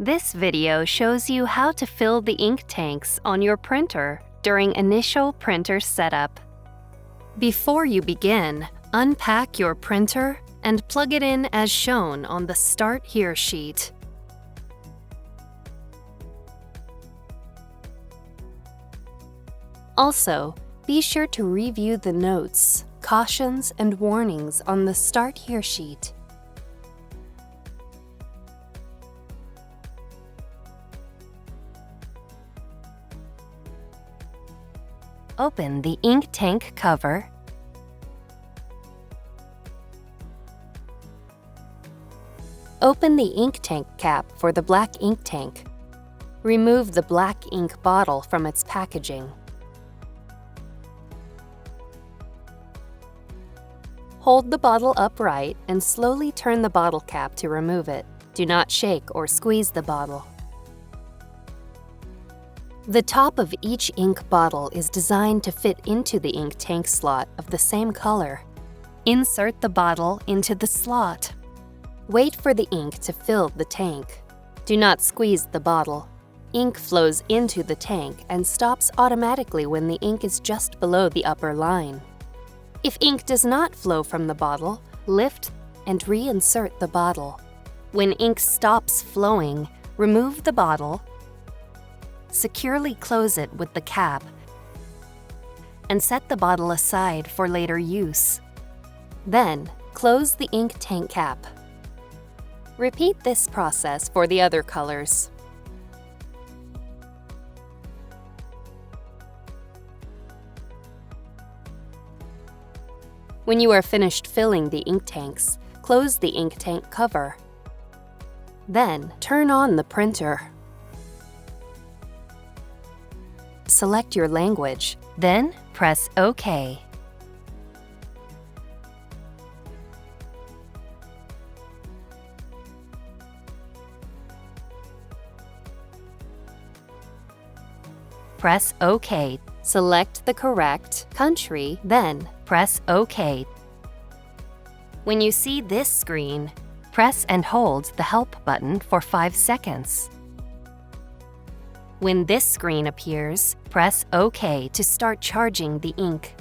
This video shows you how to fill the ink tanks on your printer during initial printer setup. Before you begin, unpack your printer and plug it in as shown on the Start Here sheet. Also, be sure to review the notes, cautions, and warnings on the Start Here sheet. Open the ink tank cover. Open the ink tank cap for the black ink tank. Remove the black ink bottle from its packaging. Hold the bottle upright and slowly turn the bottle cap to remove it. Do not shake or squeeze the bottle. The top of each ink bottle is designed to fit into the ink tank slot of the same color. Insert the bottle into the slot. Wait for the ink to fill the tank. Do not squeeze the bottle. Ink flows into the tank and stops automatically when the ink is just below the upper line. If ink does not flow from the bottle, lift and reinsert the bottle. When ink stops flowing, remove the bottle, securely close it with the cap, and set the bottle aside for later use. Then, close the ink tank cap. Repeat this process for the other colors. When you are finished filling the ink tanks, close the ink tank cover. Then, turn on the printer. Select your language, then press OK. Press OK. Select the correct country, then press OK. When you see this screen, press and hold the Help button for 5 seconds. When this screen appears, press OK to start charging the ink.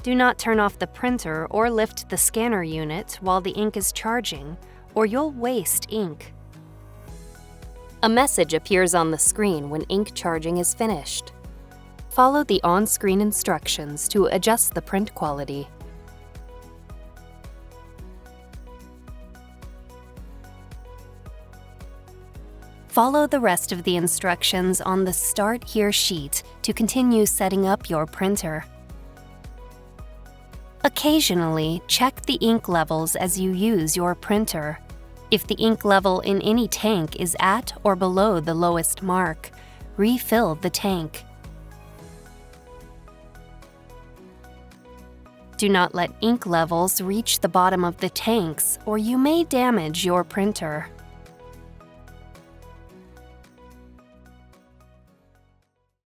Do not turn off the printer or lift the scanner unit while the ink is charging, or you'll waste ink. A message appears on the screen when ink charging is finished. Follow the on-screen instructions to adjust the print quality. Follow the rest of the instructions on the Start Here sheet to continue setting up your printer. Occasionally, check the ink levels as you use your printer. If the ink level in any tank is at or below the lowest mark, refill the tank. Do not let ink levels reach the bottom of the tanks, or you may damage your printer.